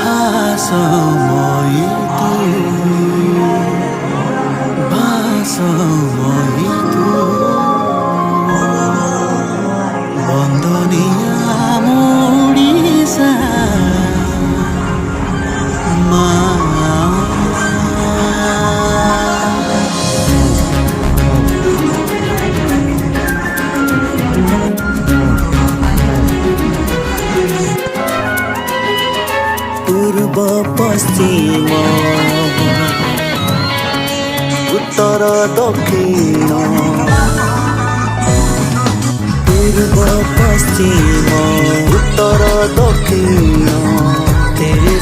ভাষাময়ী ভাষাময়ী বন্দনিয়া মোড়িশা মা পূর্ব পশ্চিম উত্তর দক্ষিণ পূর্ব পশ্চিম উত্তর দক্ষিণ তেরে